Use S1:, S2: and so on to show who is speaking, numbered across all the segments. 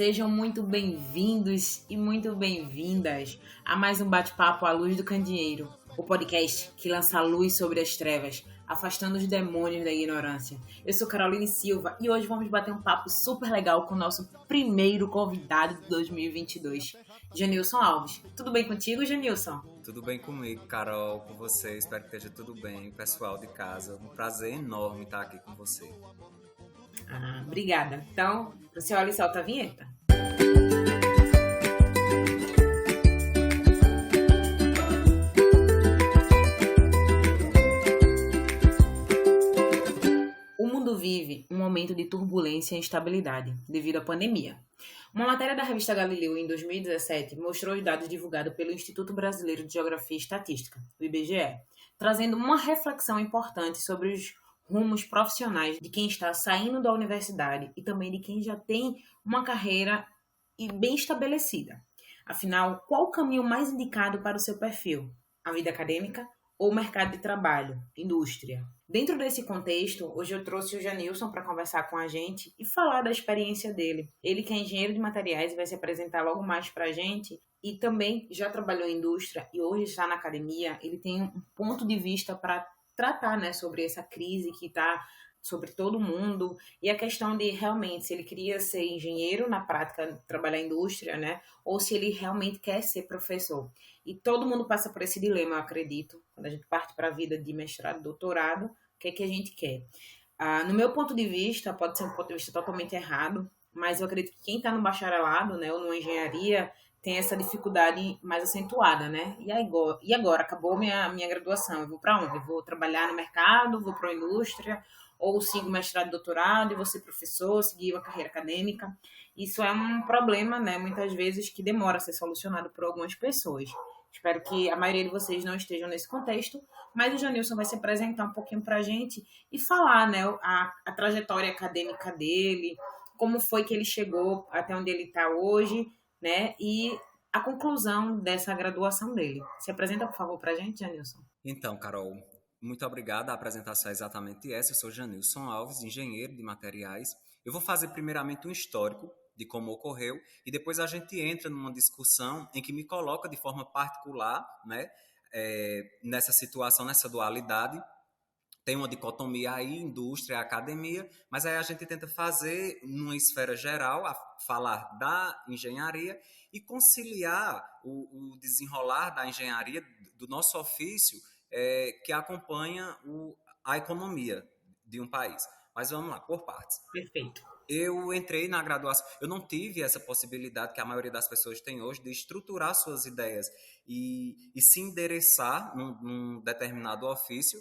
S1: Sejam muito bem-vindos e muito bem-vindas a mais um bate-papo à luz do candeeiro, o podcast que lança a luz sobre as trevas, afastando os demônios da ignorância. Eu sou Caroline Silva e hoje vamos bater um papo super legal com o nosso primeiro convidado de 2022, Genilson Alves. Tudo bem contigo, Genilson?
S2: Tudo bem comigo, Carol, com você. Espero que esteja tudo bem, pessoal de casa. Um prazer enorme estar aqui com você.
S1: Obrigada. Então, você olha e solta a vinheta. O mundo vive um momento de turbulência e instabilidade devido à pandemia. Uma matéria da revista Galileu em 2017 mostrou os dados divulgados pelo Instituto Brasileiro de Geografia e Estatística, o IBGE, trazendo uma reflexão importante sobre os rumos profissionais de quem está saindo da universidade e também de quem já tem uma carreira bem estabelecida. Afinal, qual o caminho mais indicado para o seu perfil? A vida acadêmica ou o mercado de trabalho, indústria? Dentro desse contexto, hoje eu trouxe o Genilson para conversar com a gente e falar da experiência dele. Ele que é engenheiro de materiais e vai se apresentar logo mais para a gente e também já trabalhou em indústria e hoje está na academia. Ele tem um ponto de vista para tratar, né, sobre essa crise que está sobre todo mundo e a questão de realmente se ele queria ser engenheiro na prática, trabalhar em indústria, né, ou se ele realmente quer ser professor. E todo mundo passa por esse dilema, eu acredito, quando a gente parte para a vida de mestrado, doutorado, o que é que a gente quer? No meu ponto de vista, pode ser um ponto de vista totalmente errado, mas eu acredito que quem está no bacharelado, né, ou numa engenharia, tem essa dificuldade mais acentuada, né? E agora? Acabou minha graduação, eu vou para onde? Eu vou trabalhar no mercado, vou para a indústria, ou sigo mestrado e doutorado e vou ser professor, seguir uma carreira acadêmica. Isso é um problema, né? Muitas vezes que demora a ser solucionado por algumas pessoas. Espero que a maioria de vocês não estejam nesse contexto, mas o Janilson vai se apresentar um pouquinho para a gente e falar, né, a trajetória acadêmica dele, como foi que ele chegou até onde ele está hoje, né? E a conclusão dessa graduação dele. Se apresenta, por favor, para a gente, Janilson.
S2: Então, Carol, muito obrigada. A apresentação é exatamente essa. Eu sou Genilson Alves, engenheiro de materiais. Eu vou fazer primeiramente um histórico de como ocorreu e depois a gente entra numa discussão em que me coloca de forma particular, né, nessa situação, nessa dualidade. Tem uma dicotomia aí, indústria, academia, mas aí a gente tenta fazer, numa esfera geral, falar da engenharia e conciliar o desenrolar da engenharia, do nosso ofício, que acompanha a economia de um país. Mas vamos lá, por partes.
S1: Perfeito.
S2: Eu entrei na graduação, eu não tive essa possibilidade que a maioria das pessoas tem hoje de estruturar suas ideias e se endereçar num determinado ofício,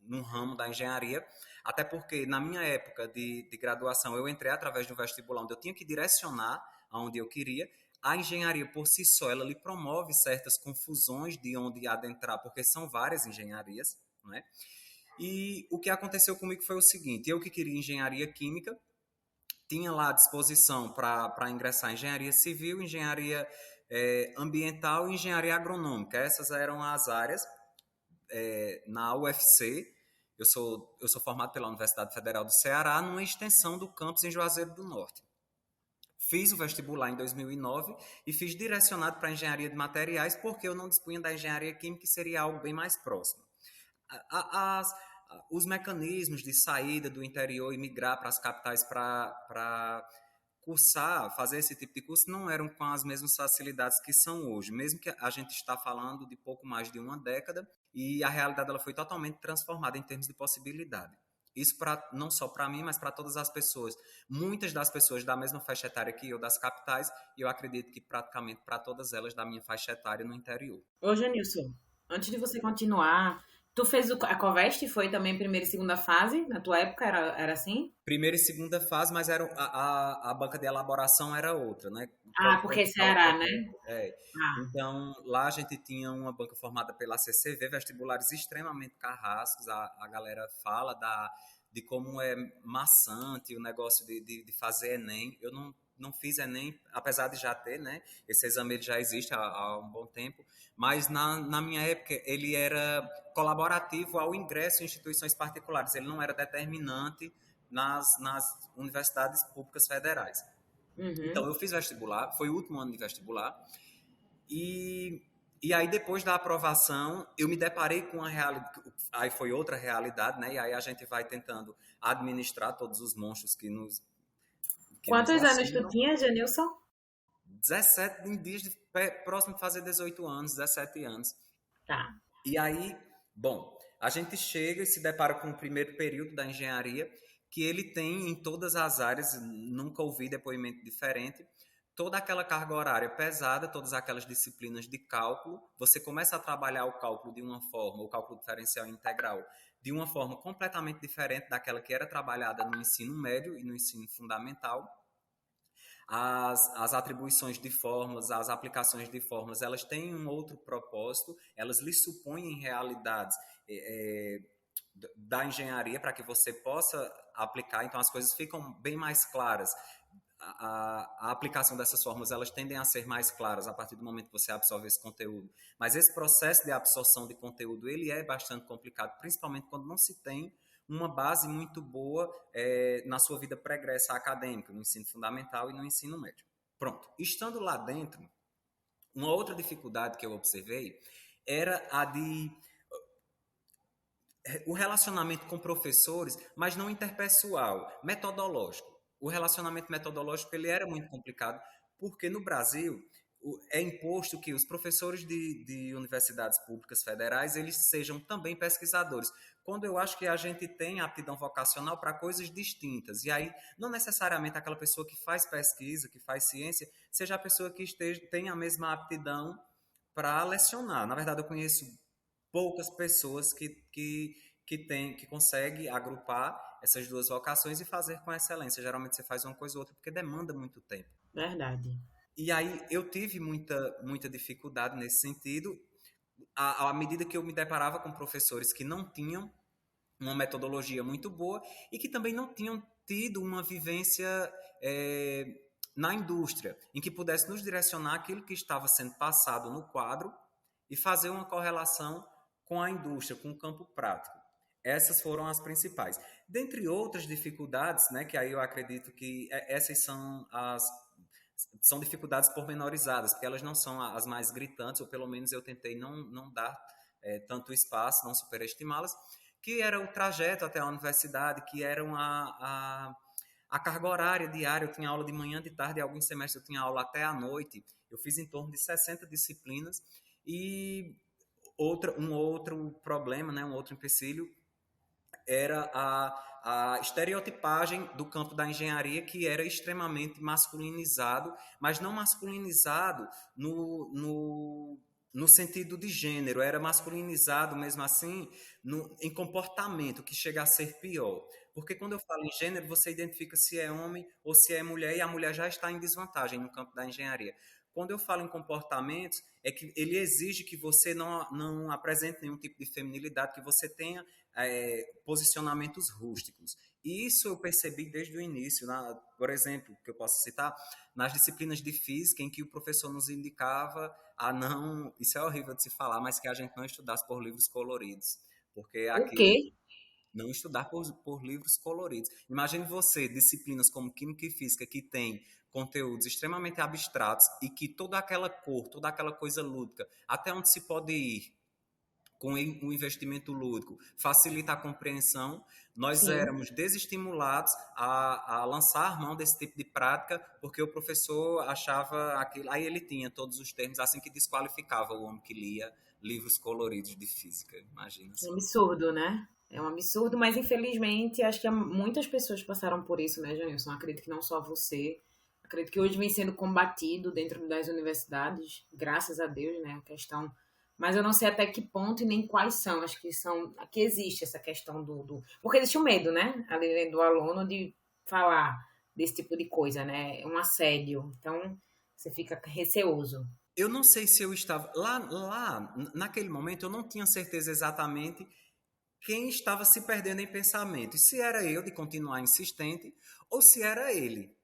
S2: num ramo da engenharia, até porque na minha época de graduação eu entrei através do vestibular onde eu tinha que direcionar aonde eu queria. A engenharia por si só, ela lhe promove certas confusões de onde adentrar, porque são várias engenharias, né? E o que aconteceu comigo foi o seguinte, eu que queria engenharia química, tinha lá à disposição para ingressar em engenharia civil, engenharia ambiental e engenharia agronômica. Essas eram as áreas na UFC. Eu sou formado pela Universidade Federal do Ceará, numa extensão do campus em Juazeiro do Norte. Fiz o vestibular em 2009 e fiz direcionado para engenharia de materiais porque eu não dispunha da engenharia química, que seria algo bem mais próximo. Os mecanismos de saída do interior e migrar para as capitais para cursar, fazer esse tipo de curso, não eram com as mesmas facilidades que são hoje, mesmo que a gente está falando de pouco mais de uma década e a realidade ela foi totalmente transformada em termos de possibilidade. Isso não só para mim, mas para todas as pessoas. Muitas das pessoas da mesma faixa etária que eu, das capitais, e eu acredito que praticamente para todas elas da minha faixa etária no interior.
S1: Ô, Janilson, antes de você continuar, tu fez a Covest, foi também primeira e segunda fase? Na tua época era assim?
S2: Primeira e segunda fase, mas a banca de elaboração era outra, né?
S1: Porque é Ceará, né?
S2: Então, lá a gente tinha uma banca formada pela CCV, vestibulares extremamente carrascos, a galera fala de como é maçante o negócio de fazer Enem. Eu não fiz Enem, apesar de já ter, né? Esse exame ele já existe há um bom tempo, mas na minha época ele era colaborativo ao ingresso em instituições particulares, ele não era determinante nas universidades públicas federais. Então,
S1: Uhum.
S2: eu fiz vestibular, foi o último ano de vestibular, e, e aí depois da aprovação, eu me deparei com uma realidade, aí foi outra realidade, né? E aí a gente vai tentando administrar todos os monstros que nos
S1: Quantos anos tu
S2: assombram.
S1: tinha, Janilson?
S2: 17 em dias próximo de fazer 18 anos, 17 anos.
S1: Tá.
S2: E aí, bom, a gente chega e se depara com o primeiro período da engenharia, que ele tem em todas as áreas, nunca ouvi depoimento diferente, toda aquela carga horária pesada, todas aquelas disciplinas de cálculo. Você começa a trabalhar o cálculo de uma forma, o cálculo diferencial integral, de uma forma completamente diferente daquela que era trabalhada no ensino médio e no ensino fundamental. As atribuições de fórmulas, as aplicações de fórmulas, elas têm um outro propósito, elas lhe supõem realidades é, da engenharia para que você possa aplicar, então as coisas ficam bem mais claras. A aplicação dessas fórmulas, elas tendem a ser mais claras a partir do momento que você absorve esse conteúdo. Mas esse processo de absorção de conteúdo, ele é bastante complicado, principalmente quando não se tem uma base muito boa na sua vida pregressa acadêmica, no ensino fundamental e no ensino médio. Pronto. Estando lá dentro, uma outra dificuldade que eu observei era a de o relacionamento com professores, mas não interpessoal, metodológico. O relacionamento metodológico ele era muito complicado, porque no Brasil é imposto que os professores de universidades públicas federais eles sejam também pesquisadores, quando eu acho que a gente tem aptidão vocacional para coisas distintas. E aí, não necessariamente aquela pessoa que faz pesquisa, que faz ciência, seja a pessoa que tenha a mesma aptidão para lecionar. Na verdade, eu conheço poucas pessoas que consegue agrupar essas duas vocações e fazer com excelência. Geralmente você faz uma coisa ou outra porque demanda muito tempo.
S1: Verdade.
S2: E aí eu tive muita dificuldade nesse sentido, à medida que eu me deparava com professores que não tinham uma metodologia muito boa e que também não tinham tido uma vivência na indústria, em que pudesse nos direcionar aquilo que estava sendo passado no quadro e fazer uma correlação com a indústria, com o campo prático. Essas foram as principais. Dentre outras dificuldades, né, que aí eu acredito que essas são dificuldades pormenorizadas, porque elas não são as mais gritantes, ou pelo menos eu tentei não dar tanto espaço, não superestimá-las, que era o trajeto até a universidade, que eram a carga horária diária. Eu tinha aula de manhã, de tarde, e alguns semestres eu tinha aula até à noite. Eu fiz em torno de 60 disciplinas e um outro problema, né, um outro empecilho era a estereotipagem do campo da engenharia, que era extremamente masculinizado, mas não masculinizado no sentido de gênero, era masculinizado mesmo assim em comportamento, que chega a ser pior. Porque quando eu falo em gênero, você identifica se é homem ou se é mulher, e a mulher já está em desvantagem no campo da engenharia. Quando eu falo em comportamentos, é que ele exige que você não apresente nenhum tipo de feminilidade, que você tenha posicionamentos rústicos. E isso eu percebi desde o início, por exemplo, que eu posso citar, nas disciplinas de física, em que o professor nos indicava a não, isso é horrível de se falar, mas que a gente não estudasse por livros coloridos, porque
S1: O quê?
S2: aquilo não estudar por livros coloridos. Imagine você, disciplinas como Química e Física, que tem conteúdos extremamente abstratos e que toda aquela cor, toda aquela coisa lúdica, até onde se pode ir com o investimento lúdico, facilita a compreensão. Nós
S1: Sim.
S2: éramos desestimulados a lançar mão desse tipo de prática, porque o professor achava aquilo. Aí ele tinha todos os termos assim que desqualificava o homem que lia livros coloridos de física. Imagina
S1: É um
S2: só.
S1: absurdo, né? É um absurdo, mas infelizmente acho que muitas pessoas passaram por isso, né, Janilson? Acredito que não só você. Acredito que hoje vem sendo combatido dentro das universidades, graças a Deus, né? A questão. Mas eu não sei até que ponto e nem quais são. Acho que são. Aqui existe essa questão Porque existe o medo, né? Ali do aluno de falar desse tipo de coisa, né? É um assédio. Então você fica receoso.
S2: Eu não sei se eu estava naquele momento, eu não tinha certeza exatamente quem estava se perdendo em pensamento. E se era eu de continuar insistente ou se era ele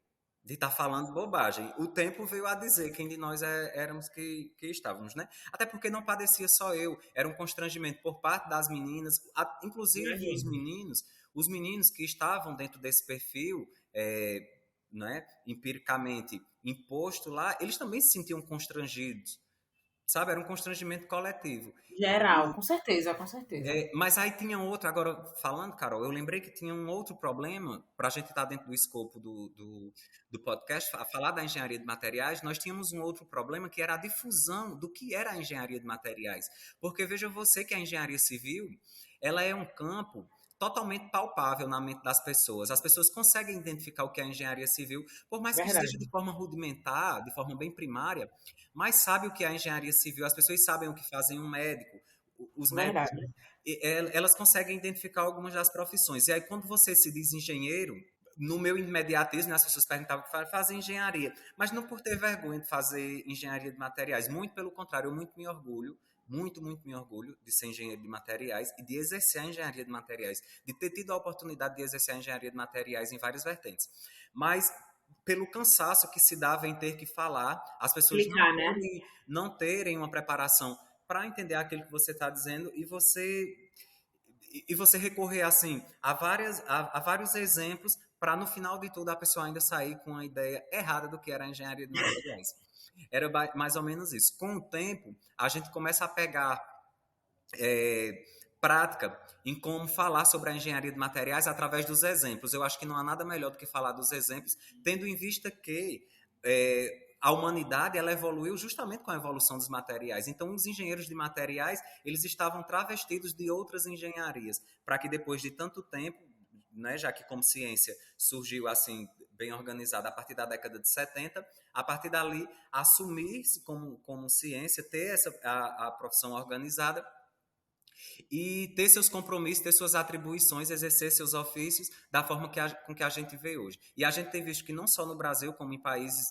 S2: de estar falando bobagem. O tempo veio a dizer quem de nós éramos que estávamos, né? Até porque não padecia só eu, era um constrangimento por parte das meninas, inclusive
S1: Imagino.
S2: os meninos que estavam dentro desse perfil, né, empiricamente imposto lá, eles também se sentiam constrangidos, sabe? Era um constrangimento coletivo.
S1: Geral, com certeza, com certeza.
S2: Mas aí tinha outro, agora falando, Carol, eu lembrei que tinha um outro problema, para a gente estar dentro do escopo do podcast, falar da engenharia de materiais, nós tínhamos um outro problema que era a difusão do que era a engenharia de materiais. Porque veja você que a engenharia civil, ela é um campo totalmente palpável na mente das pessoas. As pessoas conseguem identificar o que é a engenharia civil, por mais que seja
S1: Verdade,
S2: de forma rudimentar, de forma bem primária, mas sabe o que é a engenharia civil, as pessoas sabem o que fazem um médico, os médicos,
S1: verdade.
S2: elas conseguem identificar algumas das profissões. E aí, quando você se diz engenheiro, no meu imediatismo, as pessoas perguntavam o que fazer engenharia, mas não por ter vergonha de fazer engenharia de materiais, muito pelo contrário, eu muito me orgulho, muito me orgulho de ser engenheiro de materiais e de exercer a engenharia de materiais, de ter tido a oportunidade de exercer a engenharia de materiais em várias vertentes. Mas pelo cansaço que se dava em ter que falar, as pessoas
S1: Explicar, né?
S2: não terem uma preparação para entender aquilo que você está dizendo e você recorrer assim a vários exemplos para no final de tudo a pessoa ainda sair com a ideia errada do que era a engenharia de materiais. Era mais ou menos isso. Com o tempo, a gente começa a pegar prática em como falar sobre a engenharia de materiais através dos exemplos. Eu acho que não há nada melhor do que falar dos exemplos, tendo em vista que a humanidade ela evoluiu justamente com a evolução dos materiais. Então, os engenheiros de materiais eles estavam travestidos de outras engenharias, para que depois de tanto tempo, né, já que como ciência surgiu assim bem organizada a partir da década de 70, a partir dali assumir-se como ciência, ter a profissão organizada e ter seus compromissos, ter suas atribuições, exercer seus ofícios da forma com que a gente vê hoje. E a gente tem visto que não só no Brasil, como em países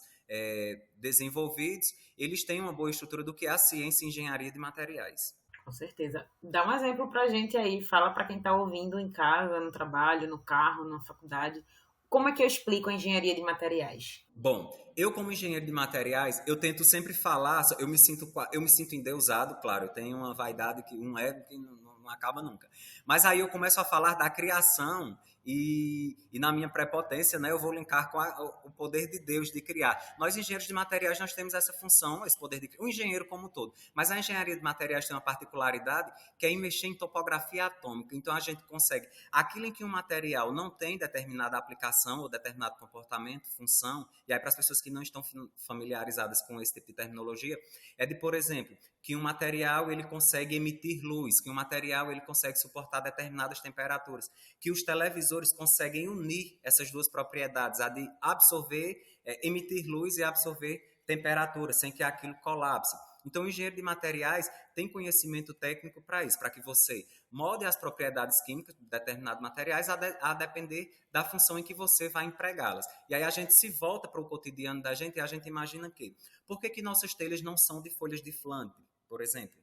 S2: desenvolvidos, eles têm uma boa estrutura do que é a ciência e engenharia de materiais.
S1: Com certeza. Dá um exemplo pra gente aí, fala pra quem tá ouvindo em casa, no trabalho, no carro, na faculdade. Como é que eu explico a engenharia de materiais?
S2: Bom, eu como engenheiro de materiais, eu tento sempre falar, eu me sinto endeusado, claro, eu tenho uma vaidade, um ego que não acaba nunca. Mas aí eu começo a falar da criação e na minha prepotência, né, eu vou linkar com o poder de Deus de criar. Nós engenheiros de materiais, nós temos essa função, esse poder de criar, o engenheiro como um todo. Mas a engenharia de materiais tem uma particularidade que é em mexer em topografia atômica. Então a gente consegue, aquilo em que um material não tem determinada aplicação ou determinado comportamento, função, e aí para as pessoas que não estão familiarizadas com esse tipo de terminologia, é de, por exemplo, que um material ele consegue emitir luz, que um material ele consegue suportar determinadas temperaturas, que os televisores conseguem unir essas duas propriedades, a de absorver, emitir luz e absorver temperatura, sem que aquilo colapse. Então, o engenheiro de materiais tem conhecimento técnico para isso, para que você molde as propriedades químicas de determinados materiais a depender da função em que você vai empregá-las. E aí a gente se volta para o cotidiano da gente e a gente imagina que por que nossas telhas não são de folhas de flambre, por exemplo?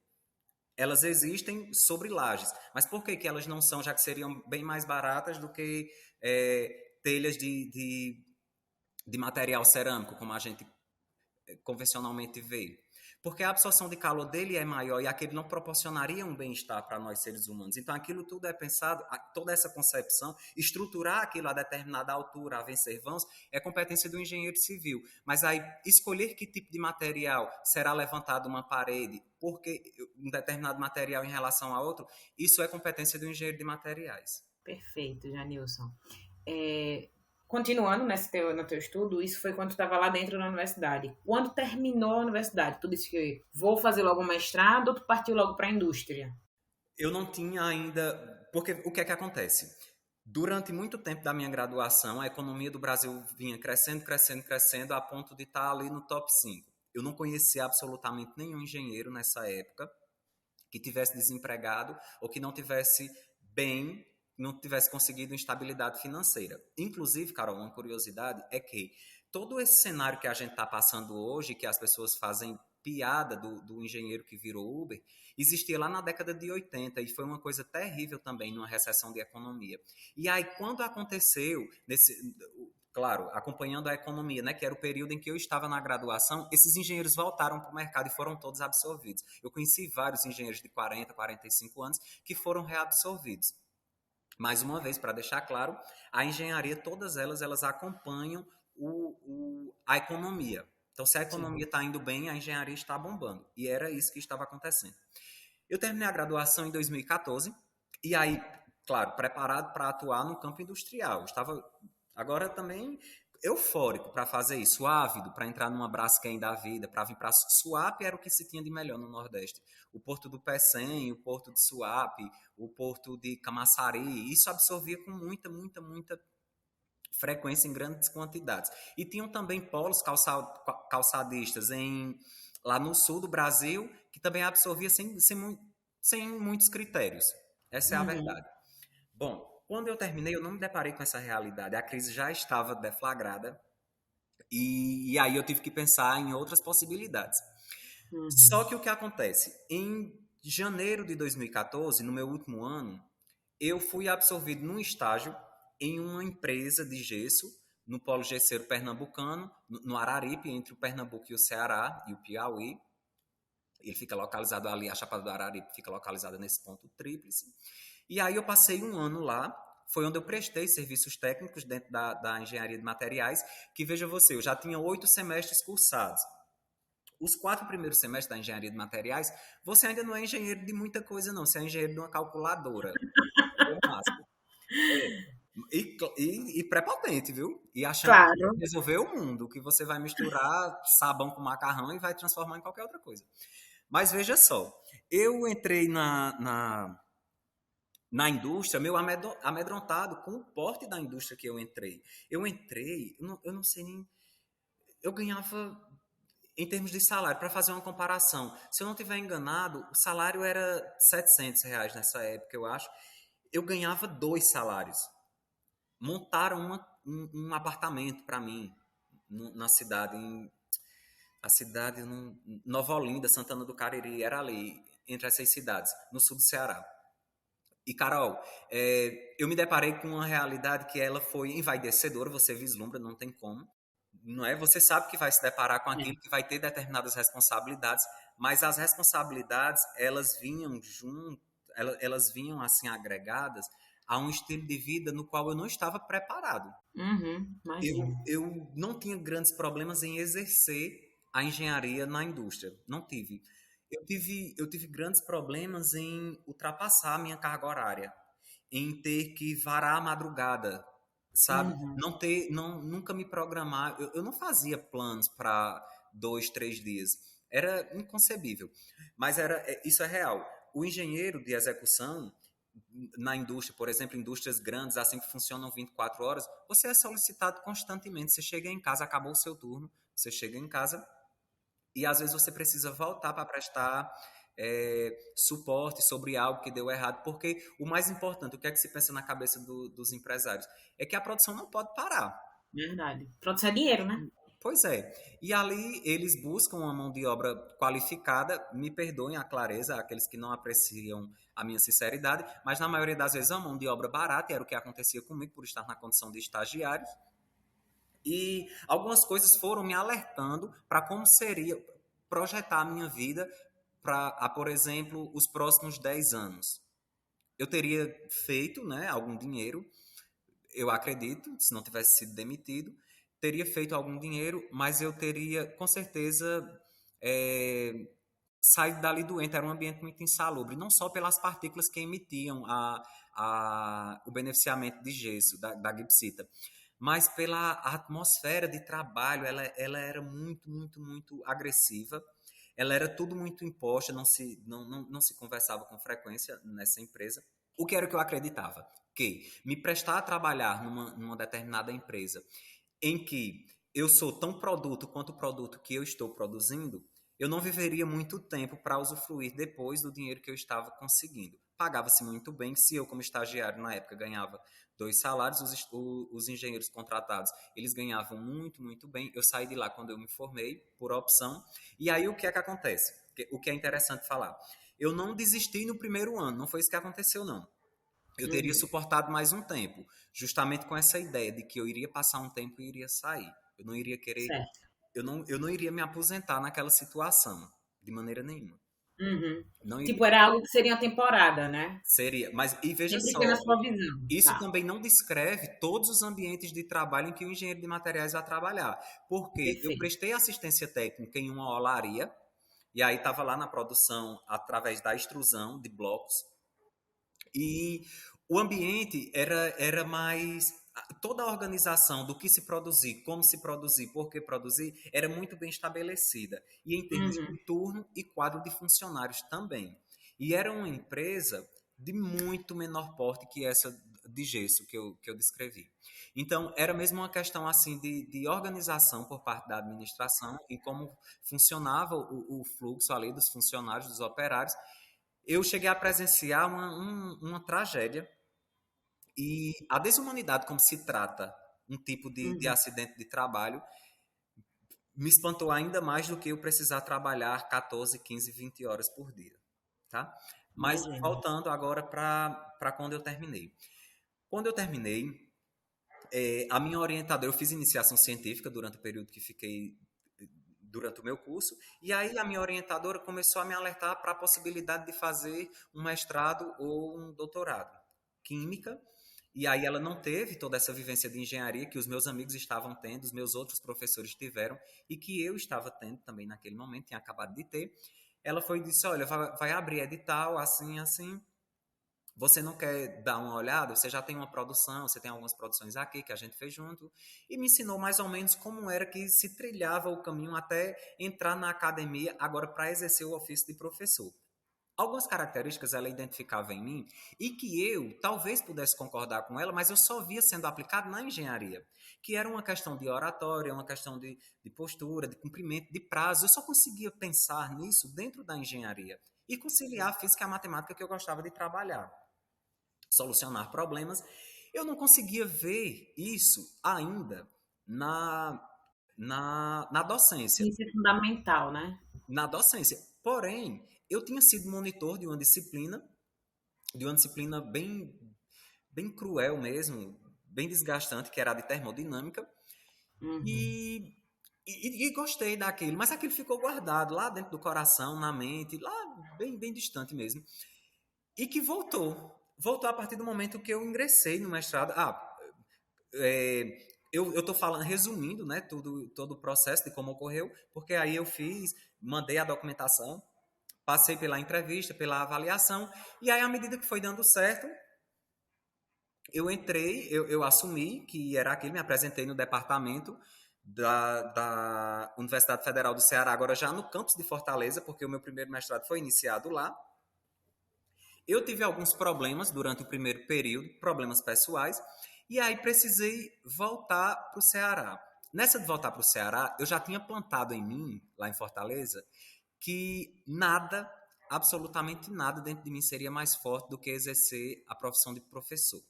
S2: Elas existem sobre lajes, mas por que elas não são, já que seriam bem mais baratas do que telhas de material cerâmico, como a gente convencionalmente vê? Porque a absorção de calor dele é maior e aquele não proporcionaria um bem-estar para nós seres humanos. Então aquilo tudo é pensado, toda essa concepção, estruturar aquilo a determinada altura, a vencer vãos, é competência do engenheiro civil. Mas aí escolher que tipo de material será levantado uma parede, porque um determinado material em relação a outro, isso é competência do engenheiro de materiais.
S1: Perfeito, Janilson. Continuando no teu estudo, isso foi quando tu estava lá dentro da universidade. Quando terminou a universidade, tu disse que vou fazer logo um mestrado ou tu partiu logo para a indústria?
S2: Eu não tinha ainda... Porque o que é que acontece? Durante muito tempo da minha graduação, a economia do Brasil vinha crescendo, a ponto de estar ali no top 5. Eu não conhecia absolutamente nenhum engenheiro nessa época que tivesse desempregado ou que não tivesse conseguido estabilidade financeira. Inclusive, Carol, uma curiosidade é que todo esse cenário que a gente está passando hoje, que as pessoas fazem piada do engenheiro que virou Uber, existia lá na década de 80 e foi uma coisa terrível também numa recessão de economia. E aí, quando aconteceu, claro, acompanhando a economia, né, que era o período em que eu estava na graduação, esses engenheiros voltaram para o mercado e foram todos absorvidos. Eu conheci vários engenheiros de 40, 45 anos que foram reabsorvidos. Mais uma vez, para deixar claro, a engenharia, todas elas acompanham a economia. Então, se a
S1: Sim.
S2: economia está indo bem, a engenharia está bombando. E era isso que estava acontecendo. Eu terminei a graduação em 2014, e aí, claro, preparado para atuar no campo industrial. Eu estava agora também eufórico para fazer isso, ávido para entrar numa Braskem da vida, para vir para Suape, era o que se tinha de melhor no Nordeste. O porto do Pecém, o porto de Suape, o porto de Camaçari, isso absorvia com muita, muita, muita frequência em grandes quantidades. E tinham também polos calçadistas lá no sul do Brasil, que também absorvia sem muitos critérios. Essa é a
S1: Uhum.
S2: verdade. Bom, quando eu terminei, eu não me deparei com essa realidade. A crise já estava deflagrada e aí eu tive que pensar em outras possibilidades. Só
S1: Uhum.
S2: que o que acontece? Em janeiro de 2014, no meu último ano, eu fui absorvido num estágio em uma empresa de gesso, no Polo Gesseiro Pernambucano, no Araripe, entre o Pernambuco e o Ceará e o Piauí. Ele fica localizado ali, a Chapada do Araripe fica localizada nesse ponto tríplice. E aí eu passei um ano lá, foi onde eu prestei serviços técnicos dentro da engenharia de materiais, que veja você, eu já tinha 8 semestres cursados. Os 4 primeiros semestres da engenharia de materiais, você ainda não é engenheiro de muita coisa, não. Você é engenheiro de uma calculadora, no máximo. É. E prepotente, viu? E achando que
S1: Claro.
S2: resolveu o mundo, que você vai misturar sabão com macarrão e vai transformar em qualquer outra coisa. Mas veja só, eu entrei na indústria, meio amedrontado com o porte da indústria que eu entrei. Eu não sei nem. Eu ganhava, em termos de salário, para fazer uma comparação, se eu não estiver enganado, o salário era R$ 700 nessa época, eu acho. Eu ganhava 2 salários. Montaram um apartamento para mim na cidade, a cidade, Nova Olinda, Santana do Cariri, era ali, entre essas cidades, no sul do Ceará. E, Carol, eu me deparei com uma realidade que ela foi envaidecedora, você vislumbra, não tem como. Não é? Você sabe que vai se deparar com
S1: É.
S2: aquilo, que vai ter determinadas responsabilidades, mas as responsabilidades, elas vinham junto, elas vinham assim agregadas a um estilo de vida no qual eu não estava preparado.
S1: Uhum. Imagino.
S2: Eu não tinha grandes problemas em exercer a engenharia na indústria. Não tive. Eu tive grandes problemas em ultrapassar a minha carga horária, em ter que varar a madrugada, sabe?
S1: Uhum.
S2: Não ter, não, nunca me programar. Eu não fazia planos para 2, 3 dias. Era inconcebível. Mas isso é real. O engenheiro de execução na indústria, por exemplo, indústrias grandes, assim que funcionam 24 horas, você é solicitado constantemente. Você chega em casa, acabou o seu turno, você chega em casa e às vezes você precisa voltar para prestar suporte sobre algo que deu errado, porque o mais importante, o que é que se pensa na cabeça dos empresários, é que a produção não pode parar.
S1: Verdade. Produção é dinheiro, né?
S2: Pois é. E ali eles buscam uma mão de obra qualificada, me perdoem a clareza, aqueles que não apreciam a minha sinceridade, mas na maioria das vezes a mão de obra barata, era o que acontecia comigo por estar na condição de estagiário. E algumas coisas foram me alertando para como seria projetar a minha vida para, por exemplo, os próximos 10 anos. Eu teria feito, né, algum dinheiro, eu acredito, se não tivesse sido demitido, teria feito algum dinheiro, mas eu teria, com certeza, é, saído dali doente. Era um ambiente muito insalubre, não só pelas partículas que emitiam o beneficiamento de gesso, da gipsita, mas pela atmosfera de trabalho. Ela era muito, muito, muito agressiva. Ela era tudo muito imposta, não se conversava com frequência nessa empresa. O que era que eu acreditava? Que me prestar a trabalhar numa determinada empresa em que eu sou tão produto quanto o produto que eu estou produzindo, eu não viveria muito tempo para usufruir depois do dinheiro que eu estava conseguindo. Pagava-se muito bem, se eu, como estagiário na época, ganhava 2 salários, os engenheiros contratados, eles ganhavam muito, muito bem. Eu saí de lá quando eu me formei, por opção. E aí o que é que acontece? O que é interessante falar. Eu não desisti no primeiro ano, não foi isso que aconteceu, não. Eu teria
S1: Uhum.
S2: suportado mais um tempo, justamente com essa ideia de que eu iria passar um tempo e iria sair. Eu não iria querer,
S1: Certo.
S2: eu não iria me aposentar naquela situação, de maneira nenhuma.
S1: Uhum.
S2: Não iria.
S1: Tipo, era algo que seria uma temporada, né?
S2: Seria. Mas, e veja
S1: Sempre
S2: só,
S1: foi na sua visão.
S2: isso
S1: Tá,
S2: também não descreve todos os ambientes de trabalho em que o engenheiro de materiais vai trabalhar. Porque eu
S1: perfeito.
S2: prestei assistência técnica em uma olaria, e aí estava lá na produção através da extrusão de blocos, e o ambiente era mais. Toda a organização do que se produzir, como se produzir, por que produzir, era muito bem estabelecida. E em termos de
S1: Uhum,
S2: turno e quadro de funcionários também. E era uma empresa de muito menor porte que essa de gesso que eu descrevi. Então, era mesmo uma questão assim de organização por parte da administração e como funcionava o fluxo ali dos funcionários, dos operários. Eu cheguei a presenciar uma tragédia e a desumanidade como se trata um tipo de
S1: uhum.
S2: acidente de trabalho me espantou ainda mais do que eu precisar trabalhar 14, 15, 20 horas por dia, tá? Mas
S1: Imagino.
S2: voltando agora para quando eu terminei. Quando eu terminei, a minha orientadora, eu fiz iniciação científica durante o período que fiquei durante o meu curso, e aí a minha orientadora começou a me alertar para a possibilidade de fazer um mestrado ou um doutorado. Química, e aí ela não teve toda essa vivência de engenharia que os meus amigos estavam tendo, os meus outros professores tiveram, e que eu estava tendo também naquele momento, tinha acabado de ter. Ela foi e disse, olha, vai abrir edital, assim, assim, você não quer dar uma olhada? Você já tem uma produção, você tem algumas produções aqui que a gente fez junto, e me ensinou mais ou menos como era que se trilhava o caminho até entrar na academia, agora para exercer o ofício de professor. Algumas características ela identificava em mim e que eu talvez pudesse concordar com ela, mas eu só via sendo aplicado na engenharia, que era uma questão de oratória, uma questão de postura, de cumprimento, de prazo. Eu só conseguia pensar nisso dentro da engenharia e conciliar a física e a matemática que eu gostava de trabalhar, solucionar problemas. Eu não conseguia ver isso ainda na, na docência.
S1: Isso é fundamental, né?
S2: Na docência. Porém, eu tinha sido monitor de uma disciplina bem cruel mesmo, bem desgastante, que era a de termodinâmica,
S1: Uhum.
S2: e, e gostei daquilo, mas aquilo ficou guardado lá dentro do coração, na mente, lá bem distante mesmo, e que voltou a partir do momento que eu ingressei no mestrado. Eu estou falando, resumindo, né, todo o processo de como ocorreu, porque aí eu mandei a documentação, passei pela entrevista, pela avaliação, e aí, à medida que foi dando certo, eu entrei, eu assumi que era aquilo, me apresentei no departamento da Universidade Federal do Ceará, agora já no campus de Fortaleza, porque o meu primeiro mestrado foi iniciado lá. Eu tive alguns problemas durante o primeiro período, problemas pessoais, e aí precisei voltar para o Ceará. Nessa de voltar para o Ceará, eu já tinha plantado em mim, lá em Fortaleza, que nada, absolutamente nada dentro de mim seria mais forte do que exercer a profissão de professor.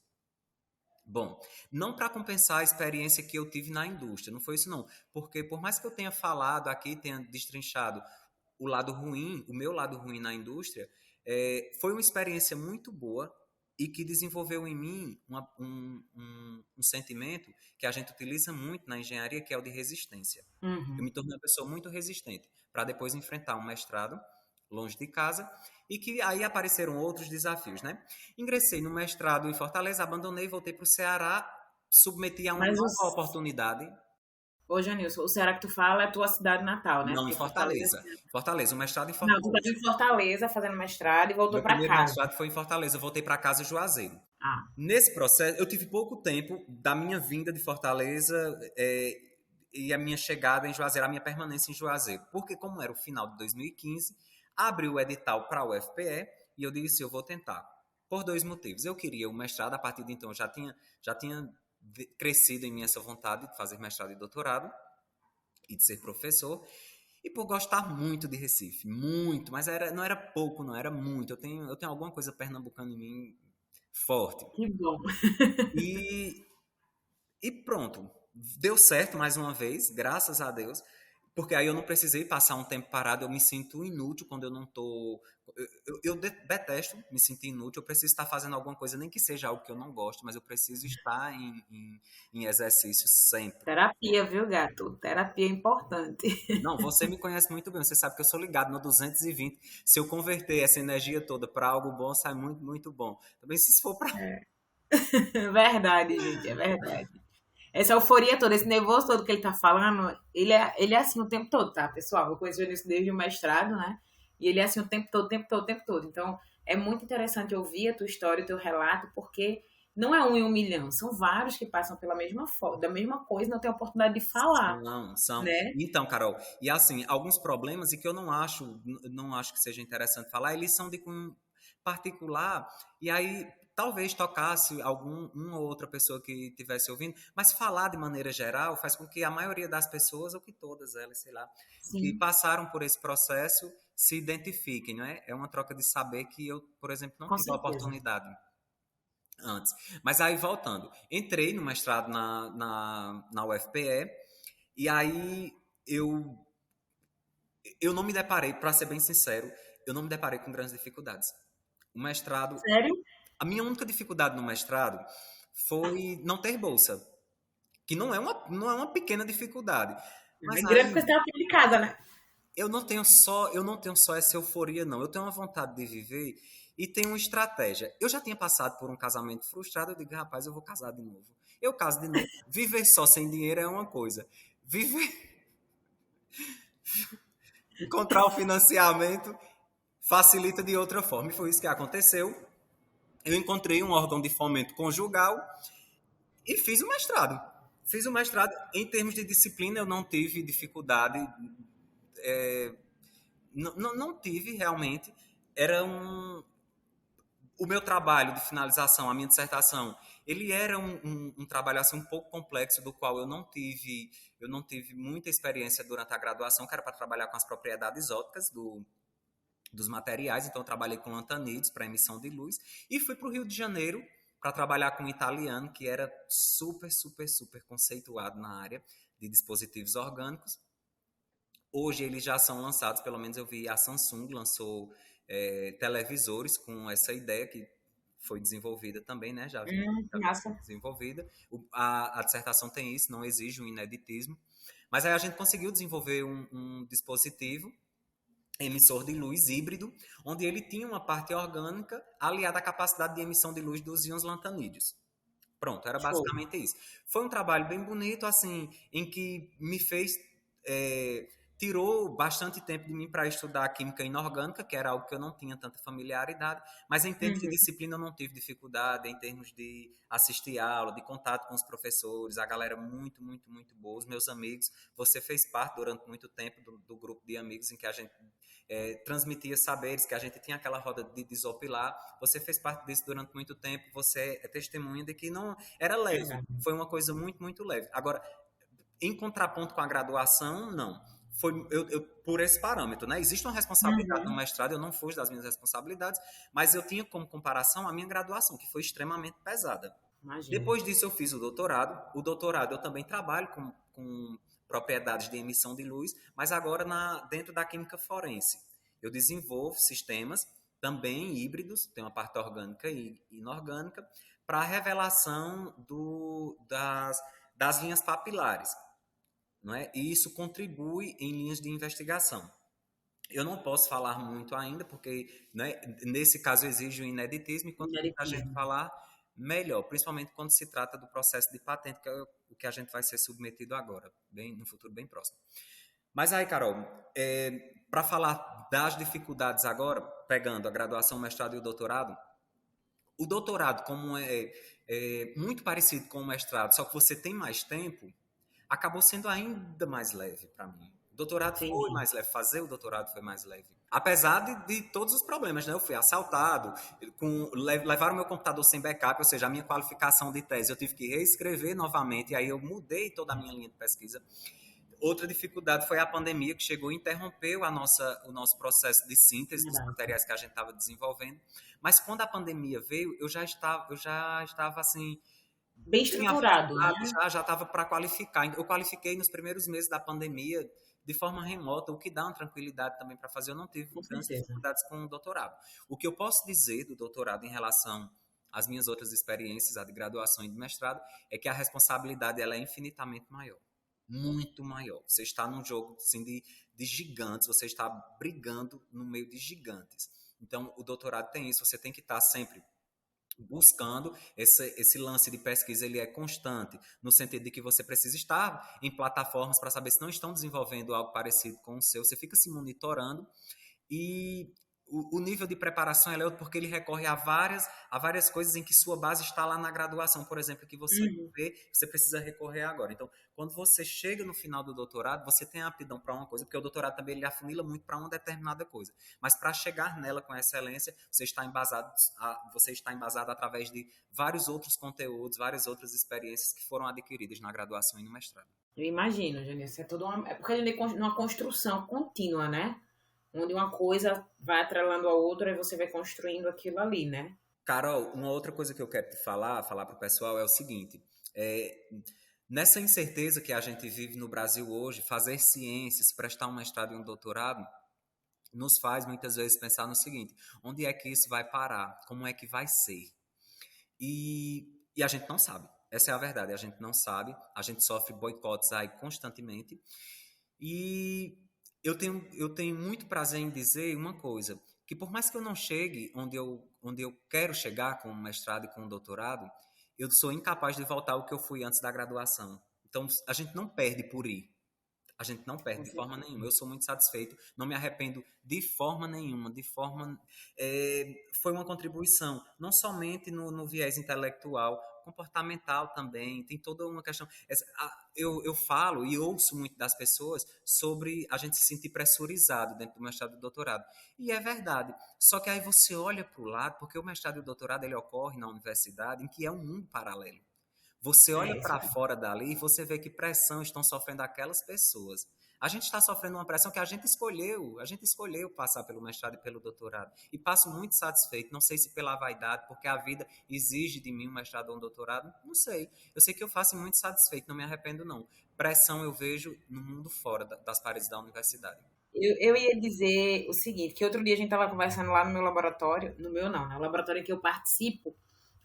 S2: Bom, não para compensar a experiência que eu tive na indústria, não foi isso não, porque por mais que eu tenha falado aqui, tenha destrinchado o lado ruim, o meu lado ruim na indústria, foi uma experiência muito boa e que desenvolveu em mim um sentimento que a gente utiliza muito na engenharia, que é o de resistência. Eu
S1: Uhum.
S2: me tornei uma pessoa muito resistente para depois enfrentar um mestrado longe de casa e que aí apareceram outros desafios, né? Ingressei no mestrado em Fortaleza, abandonei, voltei para o Ceará, submeti a uma
S1: Mas
S2: nova oportunidade.
S1: ô Janilson, o Ceará que tu fala é a tua cidade natal, né?
S2: Não, em
S1: Porque Fortaleza.
S2: Fortaleza. Fortaleza, o mestrado em
S1: Não, tu tá
S2: Fortaleza.
S1: em Fortaleza fazendo mestrado e voltou
S2: Meu
S1: pra
S2: primeiro
S1: casa.
S2: mestrado foi em Fortaleza, eu voltei para casa em Juazeiro.
S1: Ah,
S2: Nesse processo, eu tive pouco tempo da minha vinda de Fortaleza e a minha chegada em Juazeiro, a minha permanência em Juazeiro. Porque, como era o final de 2015, abriu o edital para a UFPE e eu disse, eu vou tentar. Por dois motivos. Eu queria o mestrado, a partir de então já tinha crescido em mim essa vontade de fazer mestrado e doutorado e de ser professor. E por gostar muito de Recife, muito, mas não era pouco, não, era muito. Eu tenho alguma coisa pernambucana em mim forte.
S1: que bom.
S2: E, e pronto, deu certo mais uma vez, graças a Deus. Porque aí eu não precisei passar um tempo parado, eu me sinto inútil quando eu não tô. Detesto me sentir inútil, eu preciso estar fazendo alguma coisa, nem que seja algo que eu não gosto, mas eu preciso estar em exercício sempre.
S1: Terapia, viu, gato? Terapia é importante.
S2: Não, você me conhece muito bem, você sabe que eu sou ligado no 220. Se eu converter essa energia toda para algo bom, sai muito, muito bom. Também se for para.
S1: Verdade, gente, é verdade. Essa euforia toda, esse nervoso todo que ele tá falando, ele é assim o tempo todo, tá, pessoal? Eu conheço ele desde o mestrado, né? E ele é assim o tempo todo, o tempo todo, o tempo todo. Então, é muito interessante ouvir a tua história, o teu relato, porque não é um em um milhão, são vários que passam pela mesma da mesma coisa, e não tem a oportunidade de falar,
S2: São.
S1: né?
S2: Então, Carol, e assim, alguns problemas e que eu não acho que seja interessante falar, eles são de cunho particular, e aí talvez tocasse uma ou outra pessoa que estivesse ouvindo, mas falar de maneira geral faz com que a maioria das pessoas, ou que todas elas, sei lá, que
S1: Sim,
S2: passaram por esse processo se identifiquem, não é? É uma troca de saber que eu, por exemplo, não
S1: com
S2: tive a
S1: certeza.
S2: oportunidade antes. Mas aí, voltando, entrei no mestrado na UFPE, e aí eu, eu não me deparei, para ser bem sincero, eu não me deparei com grandes dificuldades. O mestrado,
S1: Sério?
S2: a minha única dificuldade no mestrado foi não ter bolsa, que não é uma pequena dificuldade. Mas
S1: É grande
S2: aí
S1: porque você tem uma filha de casa, né?
S2: eu não tenho só essa euforia, não. Eu tenho uma vontade de viver e tenho uma estratégia. Eu já tinha passado por um casamento frustrado, eu digo, rapaz, eu vou casar de novo. Eu caso de novo. Viver só sem dinheiro é uma coisa. Viver, encontrar o financiamento facilita de outra forma. E foi isso que aconteceu. Eu encontrei um órgão de fomento conjugal e fiz o mestrado. Fiz o mestrado. Em termos de disciplina, eu não tive dificuldade. Não tive realmente. Era o meu trabalho de finalização, a minha dissertação, ele era um trabalho assim um pouco complexo, do qual eu não tive muita experiência durante a graduação, que era para trabalhar com as propriedades ópticas dos materiais. Então eu trabalhei com lantanídeos para emissão de luz e fui para o Rio de Janeiro para trabalhar com um italiano que era super, super, super conceituado na área de dispositivos orgânicos. Hoje eles já são lançados, pelo menos eu vi a Samsung lançou televisores com essa ideia que foi desenvolvida também, né?
S1: Que
S2: Já vinha
S1: massa.
S2: sendo desenvolvida. A dissertação tem isso, não exige um ineditismo. Mas aí a gente conseguiu desenvolver um dispositivo emissor de luz híbrido, onde ele tinha uma parte orgânica aliada à capacidade de emissão de luz dos íons lantanídeos. Pronto, era
S1: Show.
S2: basicamente isso. Foi um trabalho bem bonito, assim, em que me fez. é, Tirou bastante tempo de mim para estudar química inorgânica, que era algo que eu não tinha tanta familiaridade, mas em termos de
S1: Uhum.
S2: disciplina eu não tive dificuldade, em termos de assistir aula, de contato com os professores, a galera muito, muito, muito boa, os meus amigos. Você fez parte durante muito tempo do grupo de amigos em que a gente transmitia saberes, que a gente tinha aquela roda de desopilar. Você fez parte disso durante muito tempo, você é testemunha de que não era leve, foi uma coisa muito, muito leve. Agora, em contraponto com a graduação, não. Foi por esse parâmetro, né? Existe uma responsabilidade no
S1: Uhum.
S2: mestrado, eu não fujo das minhas responsabilidades, mas eu tinha como comparação a minha graduação, que foi extremamente pesada.
S1: Imagino.
S2: Depois disso, eu fiz o doutorado. O doutorado eu também trabalho com propriedades de emissão de luz, mas agora dentro da química forense. Eu desenvolvo sistemas também híbridos, tem uma parte orgânica e inorgânica, para a revelação das linhas papilares. Não é? E isso contribui em linhas de investigação. Eu não posso falar muito ainda, porque, né, nesse caso exige o ineditismo, e quanto mais a gente
S1: Ineditismo.
S2: falar, melhor, principalmente quando se trata do processo de patente, que é o que a gente vai ser submetido agora, no futuro bem próximo. Mas aí, Carol, para falar das dificuldades agora, pegando a graduação, o mestrado e o doutorado, como é muito parecido com o mestrado, só que você tem mais tempo, acabou sendo ainda mais leve para mim. O doutorado foi
S1: Entendi.
S2: mais leve, fazer o doutorado foi mais leve. Apesar de todos os problemas, né? Eu fui assaltado, levaram meu computador sem backup, ou seja, a minha qualificação de tese eu tive que reescrever novamente, e aí eu mudei toda a minha linha de pesquisa. Outra dificuldade foi a pandemia, que chegou e interrompeu o nosso processo de síntese dos
S1: Verdade.
S2: materiais que a gente estava desenvolvendo. Mas quando a pandemia veio, eu já estava assim,
S1: Bem
S2: bem
S1: estruturado,
S2: avançado,
S1: né?
S2: já estava para qualificar. Eu qualifiquei nos primeiros meses da pandemia, de forma remota, o que dá uma tranquilidade também para fazer. Eu não tive
S1: Com
S2: grandes
S1: certeza.
S2: dificuldades com o doutorado. O que eu posso dizer do doutorado em relação às minhas outras experiências, a de graduação e de mestrado, é que a responsabilidade ela é infinitamente maior. Muito maior. Você está num jogo assim, de gigantes, você está brigando no meio de gigantes. Então, o doutorado tem isso, você tem que estar sempre buscando esse lance de pesquisa, ele é constante, no sentido de que você precisa estar em plataformas para saber se não estão desenvolvendo algo parecido com o seu, você fica se monitorando e o nível de preparação é outro porque ele recorre a várias coisas em que sua base está lá na graduação, por exemplo, que você
S1: Uhum.
S2: vê que você precisa recorrer agora. Então, quando você chega no final do doutorado, você tem aptidão para uma coisa, porque o doutorado também ele afunila muito para uma determinada coisa. Mas para chegar nela com excelência, você está embasado através de vários outros conteúdos, várias outras experiências que foram adquiridas na graduação e no mestrado.
S1: Eu imagino, Janice. É porque a gente é uma construção contínua, né? Onde uma coisa vai atrelando a outra e você vai construindo aquilo ali, né?
S2: Carol, uma outra coisa que eu quero te falar para o pessoal é o seguinte: nessa incerteza que a gente vive no Brasil hoje, fazer ciências, prestar um mestrado e um doutorado, nos faz muitas vezes pensar no seguinte: onde é que isso vai parar? Como é que vai ser? E a gente não sabe. Essa é a verdade, a gente não sabe. A gente sofre boicotes aí constantemente. E eu tenho muito prazer em dizer uma coisa, que por mais que eu não chegue onde eu quero chegar com o mestrado e com o doutorado, eu sou incapaz de voltar ao que eu fui antes da graduação. Então, a gente não perde por ir. A gente não perde
S1: Com
S2: de forma
S1: certeza.
S2: nenhuma. Eu sou muito satisfeito, não me arrependo de forma nenhuma. Foi uma contribuição, não somente no viés intelectual, comportamental também. Tem toda uma questão. Eu falo e ouço muito das pessoas sobre a gente se sentir pressurizado dentro do mestrado e do doutorado. E é verdade. Só que aí você olha para o lado, porque o mestrado e o doutorado ele ocorre na universidade, em que é um mundo paralelo. Você olha
S1: É, isso
S2: para
S1: é.
S2: fora dali e você vê que pressão estão sofrendo aquelas pessoas. A gente está sofrendo uma pressão que a gente escolheu passar pelo mestrado e pelo doutorado. E passo muito satisfeito, não sei se pela vaidade, porque a vida exige de mim um mestrado ou um doutorado, não sei. Eu sei que eu faço muito satisfeito, não me arrependo não. Pressão eu vejo no mundo fora das paredes da universidade.
S1: Eu ia dizer o seguinte, que outro dia a gente estava conversando lá no meu laboratório, no meu não, né? O laboratório que eu participo,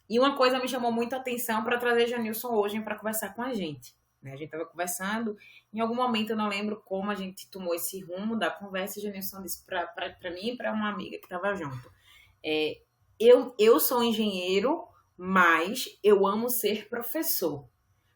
S1: e uma coisa me chamou muito a atenção para trazer Janilson hoje para conversar com a gente. Né? A gente estava conversando, em algum momento eu não lembro como a gente tomou esse rumo da conversa, e Janilson disse para mim e para uma amiga que estava junto. É, eu sou engenheiro, mas eu amo ser professor.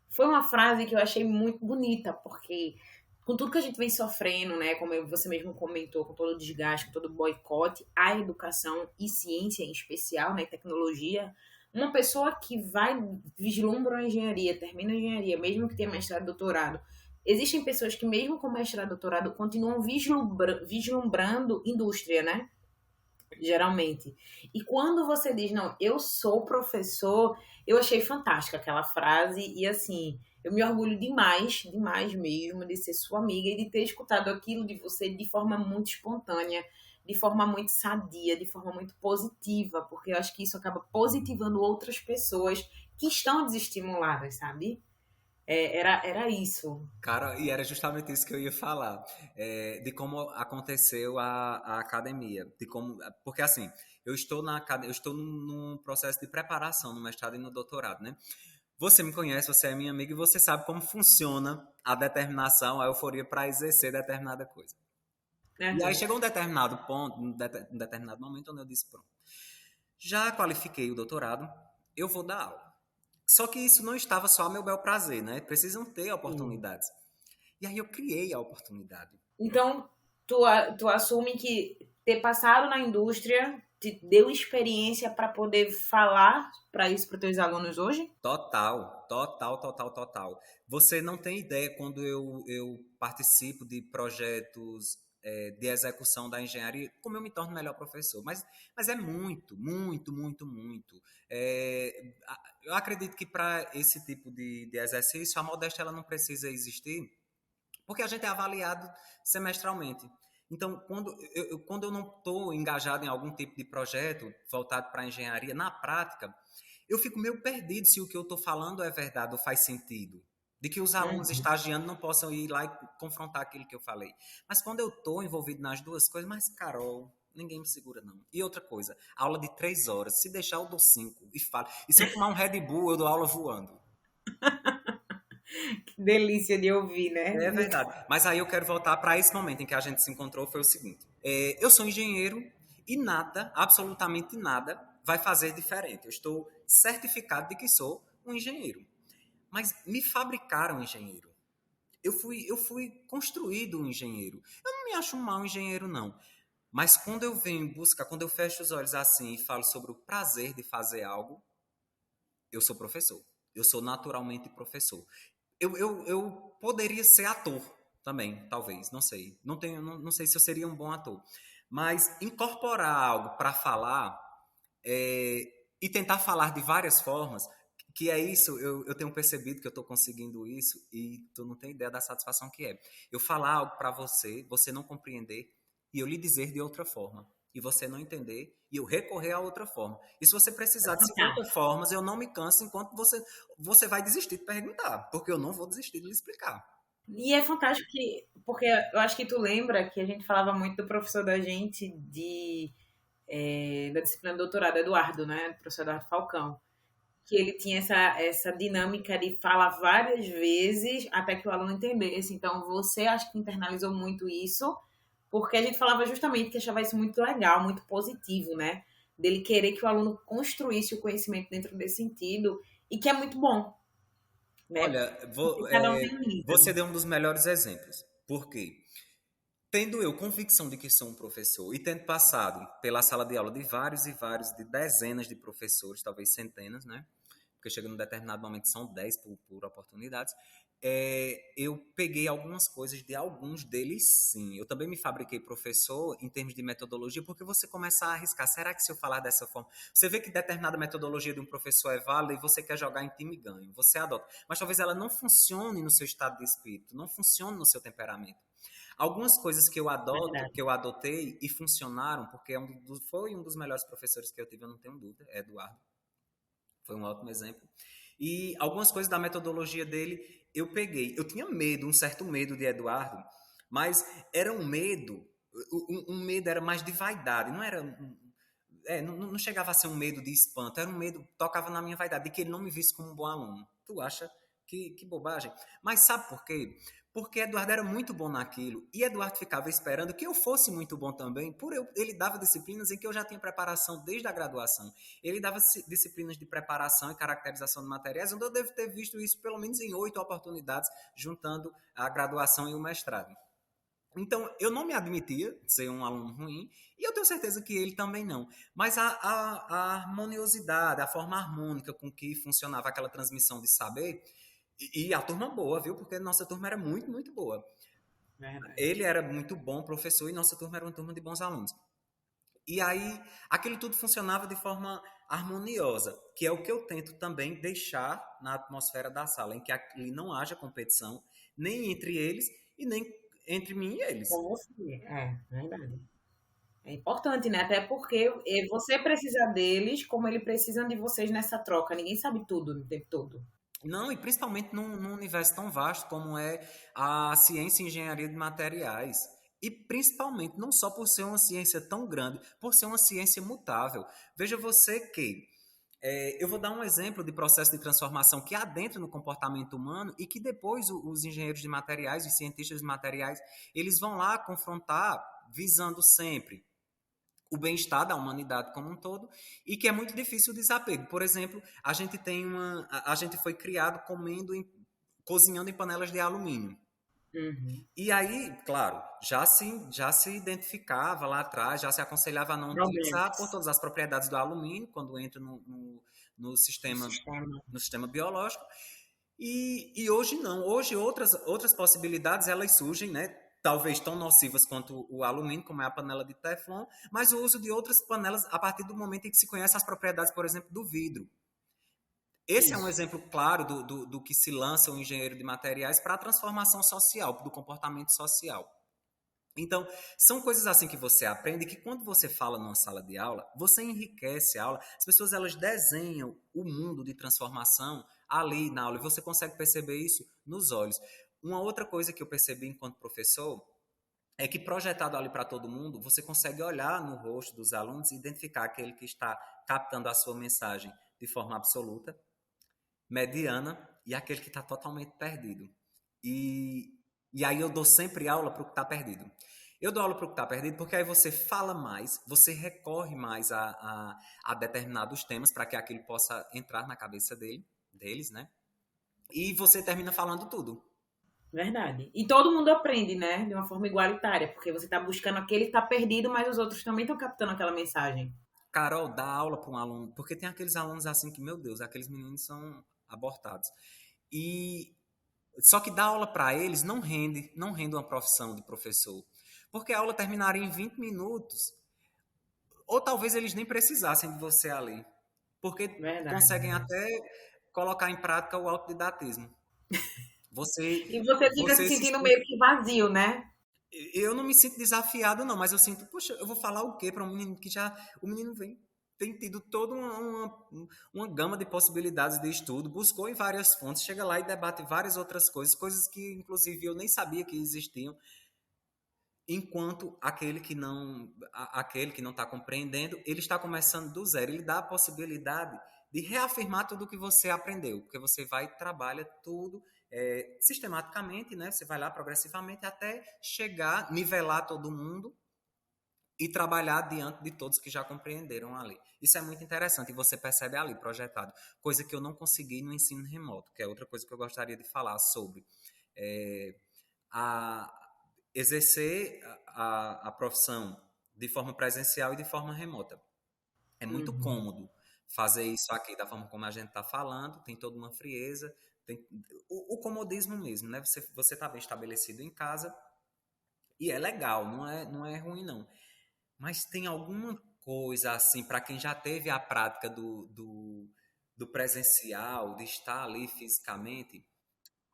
S1: Foi uma frase que eu achei muito bonita, porque com tudo que a gente vem sofrendo, né, como você mesmo comentou, com todo o desgaste, com todo o boicote, a educação e ciência em especial, né, tecnologia, uma pessoa que vai, vislumbra a engenharia, termina a engenharia, mesmo que tenha mestrado e doutorado, existem pessoas que mesmo com mestrado e doutorado continuam vislumbrando indústria, né? Geralmente. E quando você diz, não, eu sou professor, eu achei fantástica aquela frase e assim, eu me orgulho demais, demais mesmo de ser sua amiga e de ter escutado aquilo de você de forma muito espontânea, de forma muito sadia, de forma muito positiva, porque eu acho que isso acaba positivando outras pessoas que estão desestimuladas, sabe? Era isso.
S2: Cara, e era justamente isso que eu ia falar, de como aconteceu a academia, de como, porque assim, eu estou num processo de preparação no mestrado e no doutorado, né? Você me conhece, você é minha amiga e você sabe como funciona a determinação, a euforia para exercer determinada coisa. E aí
S1: Uhum.
S2: chegou um determinado ponto, um determinado momento onde eu disse, pronto, já qualifiquei o doutorado, eu vou dar aula. Só que isso não estava só a meu bel prazer, né? Precisam ter
S1: Sim.
S2: oportunidades. E aí eu criei a oportunidade.
S1: Então, tu assume que ter passado na indústria te deu experiência para poder falar para isso para os teus alunos hoje?
S2: Total, total, total, total. Você não tem ideia quando eu participo de projetos de execução da engenharia, como eu me torno melhor professor. Mas é muito, muito, muito, muito. Eu acredito que para esse tipo de exercício, a modéstia ela não precisa existir, porque a gente é avaliado semestralmente. Então, quando eu não estou engajado em algum tipo de projeto voltado para a engenharia, na prática, eu fico meio perdido se o que eu estou falando é verdade ou faz sentido. de que os alunos
S1: Uhum.
S2: estagiando não possam ir lá e confrontar aquilo que eu falei. Mas quando eu estou envolvido nas duas coisas, mas Carol, ninguém me segura não. E outra coisa, aula de 3 horas, se deixar eu dou 5 e falo. E se eu tomar um Red Bull, eu dou aula voando.
S1: Que delícia de ouvir, né?
S2: É verdade. Mas aí eu quero voltar para esse momento em que a gente se encontrou, foi o seguinte. Eu sou engenheiro e nada, absolutamente nada, vai fazer diferente. Eu estou certificado de que sou um engenheiro. Mas me fabricaram engenheiro. Eu fui construído um engenheiro. Eu não me acho um mau engenheiro, não. Mas quando eu venho em busca, quando eu fecho os olhos assim e falo sobre o prazer de fazer algo, eu sou professor. Eu sou naturalmente professor. Eu poderia ser ator também, talvez, não sei. Não sei se eu seria um bom ator. Mas incorporar algo para falar e tentar falar de várias formas, que é isso, eu tenho percebido que eu estou conseguindo isso e tu não tem ideia da satisfação que é. Eu falar algo para você, você não compreender e eu lhe dizer de outra forma. E você não entender e eu recorrer a outra forma. E se você precisar de 50 formas, eu não me canso enquanto você vai desistir de perguntar, porque eu não vou desistir de lhe explicar.
S1: E é fantástico porque eu acho que tu lembra que a gente falava muito do professor da gente da disciplina do doutorado, Eduardo, né? O professor Eduardo Falcão. Que ele tinha essa dinâmica de falar várias vezes até que o aluno entendesse. Então, você acho que internalizou muito isso, porque a gente falava justamente que achava isso muito legal, muito positivo, né? Dele querer que o aluno construísse o conhecimento dentro desse sentido, e que é muito bom, né?
S2: Olha,
S1: Porque cada um tem um
S2: você
S1: nível.
S2: deu um dos melhores exemplos. Por quê? Tendo eu convicção de que sou um professor e tendo passado pela sala de aula de vários e vários, de dezenas de professores, talvez centenas, né? Porque chega num determinado momento são 10 por oportunidades, eu peguei algumas coisas de alguns deles, sim. Eu também me fabriquei professor em termos de metodologia, porque você começa a arriscar. Será que se eu falar dessa forma... Você vê que determinada metodologia de um professor é válida e você quer jogar em time ganho, você adota. Mas talvez ela não funcione no seu estado de espírito, não funcione no seu temperamento. Algumas coisas que eu adoto,
S1: Verdade.
S2: que eu adotei e funcionaram, porque foi um dos melhores professores que eu tive, eu não tenho dúvida, é Eduardo. Foi um ótimo exemplo. E algumas coisas da metodologia dele eu peguei. Eu tinha medo, um certo medo de Eduardo, mas era um medo, um medo era mais de vaidade, não era não chegava a ser um medo de espanto, era um medo, tocava na minha vaidade, de que ele não me visse como um bom aluno. Tu acha que bobagem? Mas sabe por quê? Porque Eduardo era muito bom naquilo e Eduardo ficava esperando que eu fosse muito bom também, ele dava disciplinas em que eu já tinha preparação desde a graduação. Ele dava disciplinas de preparação e caracterização de materiais, onde eu devo ter visto isso pelo menos em 8 oportunidades, juntando a graduação e o mestrado. Então, eu não me admitia ser um aluno ruim, e eu tenho certeza que ele também não. Mas a harmoniosidade, a forma harmônica com que funcionava aquela transmissão de saber, e a turma boa, viu? Porque nossa turma era muito, muito boa.
S1: Verdade.
S2: Ele era muito bom professor e nossa turma era uma turma de bons alunos. E aí, aquilo tudo funcionava de forma harmoniosa, que é o que eu tento também deixar na atmosfera da sala, em que ali não haja competição, nem entre eles e nem entre mim e eles.
S1: Com você. É, verdade. É importante, né? Até porque você precisa deles como eles precisam de vocês nessa troca. Ninguém sabe tudo o tempo todo.
S2: Não, e principalmente num universo tão vasto como é a ciência e engenharia de materiais. E principalmente, não só por ser uma ciência tão grande, por ser uma ciência mutável. Veja você que eu vou dar um exemplo de processo de transformação que adentra no comportamento humano e que depois os engenheiros de materiais, os cientistas de materiais, eles vão lá confrontar visando sempre o bem-estar da humanidade como um todo e que é muito difícil o desapego. Por exemplo, a gente foi criado cozinhando em panelas de alumínio.
S1: Uhum.
S2: E aí, claro, já se identificava lá atrás, já se aconselhava a não utilizar por
S1: Problemas
S2: todas as propriedades do alumínio quando entra no
S1: no
S2: sistema,
S1: sistema.
S2: no sistema biológico. E hoje não. Hoje outras possibilidades elas surgem, né? Talvez tão nocivas quanto o alumínio, como é a panela de Teflon, mas o uso de outras panelas a partir do momento em que se conhece as propriedades, por exemplo, do vidro. Esse é um
S1: Isso.
S2: exemplo claro do que se lança o engenheiro de materiais para a transformação social, do comportamento social. Então, são coisas assim que você aprende que quando você fala numa sala de aula, você enriquece a aula. As pessoas elas desenham o mundo de transformação ali na aula. E você consegue perceber isso nos olhos. Uma outra coisa que eu percebi enquanto professor é que projetado ali para todo mundo, você consegue olhar no rosto dos alunos e identificar aquele que está captando a sua mensagem de forma absoluta, mediana e aquele que está totalmente perdido. E, e aí eu dou sempre aula para o que está perdido. Eu dou aula para o que está perdido porque aí você fala mais, você recorre mais a determinados temas para que aquilo possa entrar na cabeça deles, né? E você termina falando tudo.
S1: Verdade. E todo mundo aprende, né? De uma forma igualitária, porque você está buscando aquele que está perdido, mas os outros também estão captando aquela mensagem.
S2: Carol, dá aula para um aluno, porque tem aqueles alunos assim que, meu Deus, aqueles meninos são abortados. E só que dar aula para eles não rende uma profissão de professor. Porque a aula terminaria em 20 minutos, ou talvez eles nem precisassem de você ali, porque
S1: Verdade.
S2: conseguem até colocar em prática o autodidatismo.
S1: E
S2: Você,
S1: você fica se
S2: você se
S1: sentindo meio que vazio, né?
S2: Eu não me sinto desafiado, não, mas eu sinto, poxa, eu vou falar o quê para um menino que já. O menino tem tido toda uma gama de possibilidades de estudo, buscou em várias fontes, chega lá e debate várias outras coisas que, inclusive, eu nem sabia que existiam, enquanto aquele que não está compreendendo, ele está começando do zero, ele dá a possibilidade de reafirmar tudo o que você aprendeu, porque você vai e trabalha tudo sistematicamente, né? Você vai lá progressivamente até chegar, nivelar todo mundo e trabalhar diante de todos que já compreenderam ali. Isso é muito interessante e você percebe ali projetado, coisa que eu não consegui no ensino remoto, que é outra coisa que eu gostaria de falar sobre. A exercer a profissão de forma presencial e de forma remota. É muito
S1: Uhum.
S2: cômodo fazer isso aqui da forma como a gente está falando, tem toda uma frieza, tem o comodismo mesmo, né? Você está bem estabelecido em casa e é legal, não é ruim não. Mas tem alguma coisa assim, para quem já teve a prática do presencial, de estar ali fisicamente,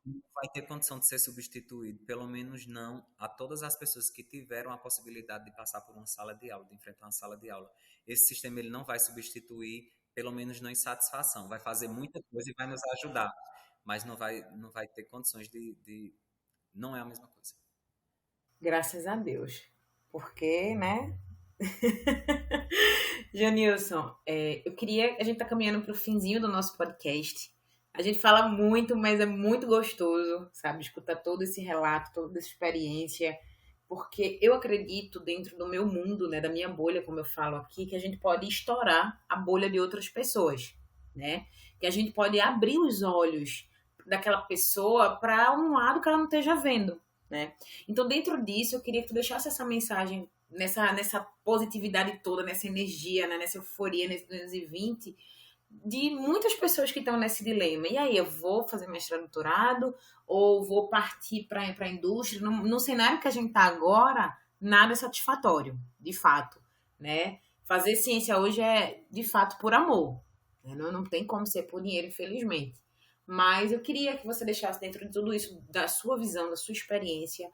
S2: não vai ter condição de ser substituído, pelo menos não a todas as pessoas que tiveram a possibilidade de passar por uma sala de aula, de enfrentar uma sala de aula. Esse sistema ele não vai substituir, pelo menos não em satisfação. Vai fazer muita coisa e vai nos ajudar, mas não vai ter condições não é a mesma coisa.
S1: Graças a Deus. Porque, né? Janilson, eu queria. A gente tá caminhando pro finzinho do nosso podcast. A gente fala muito, mas é muito gostoso, sabe? Escutar todo esse relato, toda essa experiência. Porque eu acredito, dentro do meu mundo, né, da minha bolha, como eu falo aqui, que a gente pode estourar a bolha de outras pessoas, né? Que a gente pode abrir os olhos daquela pessoa para um lado que ela não esteja vendo, né? Então, dentro disso, eu queria que tu deixasse essa mensagem nessa positividade toda, nessa energia, né, nessa euforia, nesse 220, de muitas pessoas que estão nesse dilema. E aí, eu vou fazer mestrado, doutorado, ou vou partir para a indústria? No cenário que a gente está agora, nada é satisfatório, de fato, né? Fazer ciência hoje é, de fato, por amor. Né? Não tem como ser por dinheiro, infelizmente. Mas eu queria que você deixasse dentro de tudo isso, da sua visão, da sua experiência,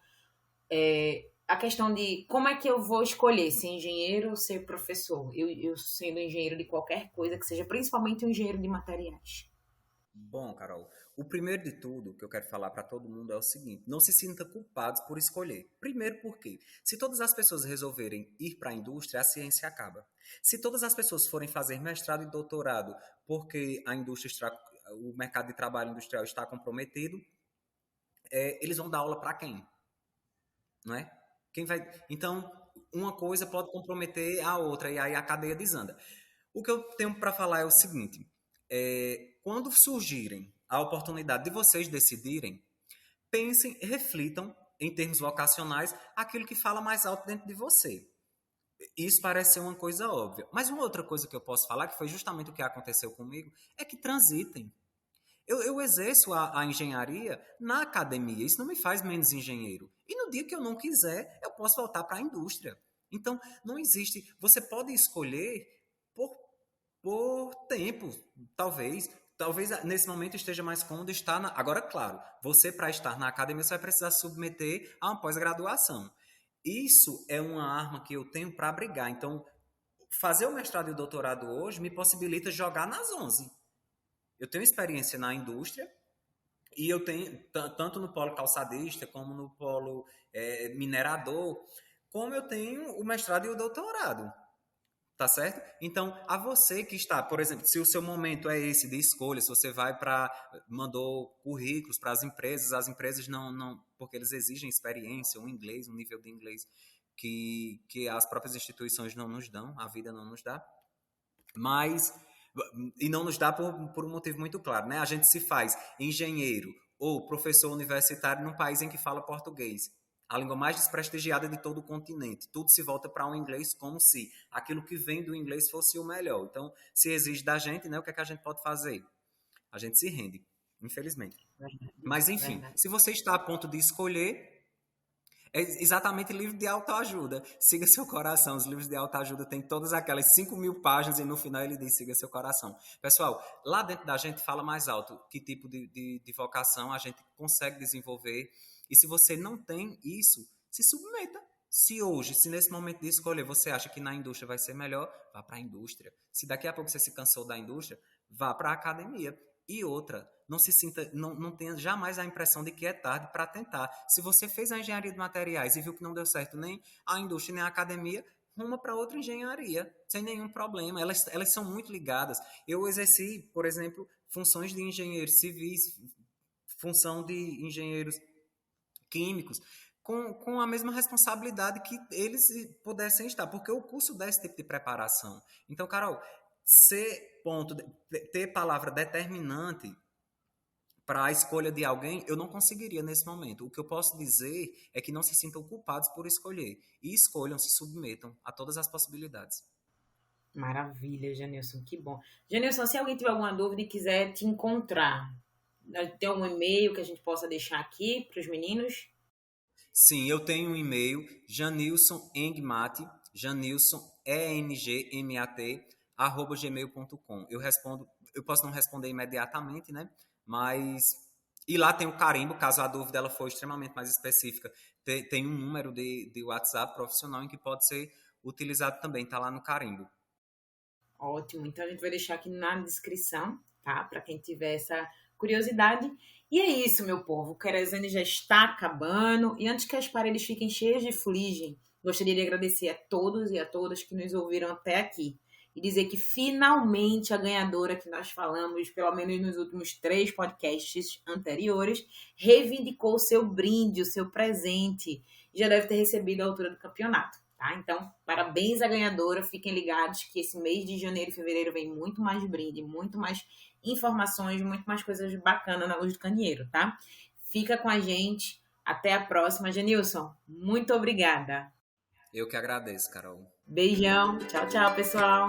S1: a questão de como é que eu vou escolher ser engenheiro ou ser professor. Eu sendo engenheiro de qualquer coisa que seja, principalmente um engenheiro de materiais.
S2: Bom, Carol, o primeiro de tudo que eu quero falar para todo mundo é o seguinte: não se sinta culpados por escolher. Primeiro porque, se todas as pessoas resolverem ir para a indústria, a ciência acaba. Se todas as pessoas forem fazer mestrado e doutorado porque o mercado de trabalho industrial está comprometido, eles vão dar aula para quem? Não é? Quem vai? Então, uma coisa pode comprometer a outra e aí a cadeia desanda. O que eu tenho para falar é o seguinte: quando surgirem a oportunidade de vocês decidirem, pensem, reflitam em termos vocacionais aquilo que fala mais alto dentro de você. Isso parece ser uma coisa óbvia. Mas uma outra coisa que eu posso falar, que foi justamente o que aconteceu comigo, é que transitem. Eu exerço a engenharia na academia, isso não me faz menos engenheiro. E no dia que eu não quiser, eu posso voltar para a indústria. Então, não existe. Você pode escolher por, por tempo, talvez. Talvez nesse momento esteja mais cômodo estar na. Agora, claro, você para estar na academia você vai precisar submeter a uma pós-graduação. Isso é uma arma que eu tenho para brigar. Então, fazer o mestrado e o doutorado hoje me possibilita jogar nas 11. Eu tenho experiência na indústria e eu tenho, tanto no polo calçadista, como no polo minerador, como eu tenho o mestrado e o doutorado. Tá certo? Então, a você que está, por exemplo, se o seu momento é esse de escolha, se você mandou currículos para as empresas não, porque eles exigem experiência, um inglês, um nível de inglês que as próprias instituições não nos dão, a vida não nos dá, mas, e não nos dá por um motivo muito claro, né? A gente se faz engenheiro ou professor universitário num país em que fala português, a língua mais desprestigiada de todo o continente. Tudo se volta para o inglês como se aquilo que vem do inglês fosse o melhor. Então, se exige da gente, né, o que é que a gente pode fazer? A gente se rende, infelizmente. Mas, enfim, se você está a ponto de escolher, é exatamente livro de autoajuda. Siga seu coração. Os livros de autoajuda têm todas aquelas 5.000 páginas e no final ele diz, siga seu coração. Pessoal, lá dentro da gente fala mais alto que tipo de vocação a gente consegue desenvolver. E se você não tem isso, se submeta. Se nesse momento de escolher, você acha que na indústria vai ser melhor, vá para a indústria. Se daqui a pouco você se cansou da indústria, vá para a academia. E outra, não tenha jamais a impressão de que é tarde para tentar. Se você fez a engenharia de materiais e viu que não deu certo nem a indústria nem a academia, ruma para outra engenharia, sem nenhum problema. Elas são muito ligadas. Eu exerci, por exemplo, funções de engenheiros civis, função de engenheiros químicos, com a mesma responsabilidade que eles pudessem estar, porque o curso dá esse tipo de preparação. Então, Carol, ter palavra determinante para a escolha de alguém, eu não conseguiria nesse momento. O que eu posso dizer é que não se sintam culpados por escolher. E escolham, se submetam a todas as possibilidades.
S1: Maravilha, Janilson, que bom. Janilson, se alguém tiver alguma dúvida e quiser te encontrar, tem algum e-mail que a gente possa deixar aqui para os meninos?
S2: Sim, eu tenho um e-mail, janilsonengmat, @gmail.com. Eu posso não responder imediatamente, né? Mas... E lá tem o carimbo, caso a dúvida ela for extremamente mais específica. Tem um número de WhatsApp profissional em que pode ser utilizado também, tá lá no carimbo.
S1: Ótimo, então a gente vai deixar aqui na descrição, tá? Para quem tiver essa curiosidade. E é isso, meu povo. O querosene já está acabando. E antes que as paredes fiquem cheias de fuligem, gostaria de agradecer a todos e a todas que nos ouviram até aqui. E dizer que finalmente a ganhadora que nós falamos, pelo menos nos últimos 3 podcasts anteriores, reivindicou o seu brinde, o seu presente. E já deve ter recebido a altura do campeonato. Tá? Então, parabéns à ganhadora. Fiquem ligados que esse mês de janeiro e fevereiro vem muito mais brinde, muito mais informações, muito mais coisas bacanas na Luz do Candeeiro, tá? Fica com a gente. Até a próxima. Janilson, muito obrigada.
S2: Eu que agradeço, Carol.
S1: Beijão. Tchau, tchau, pessoal.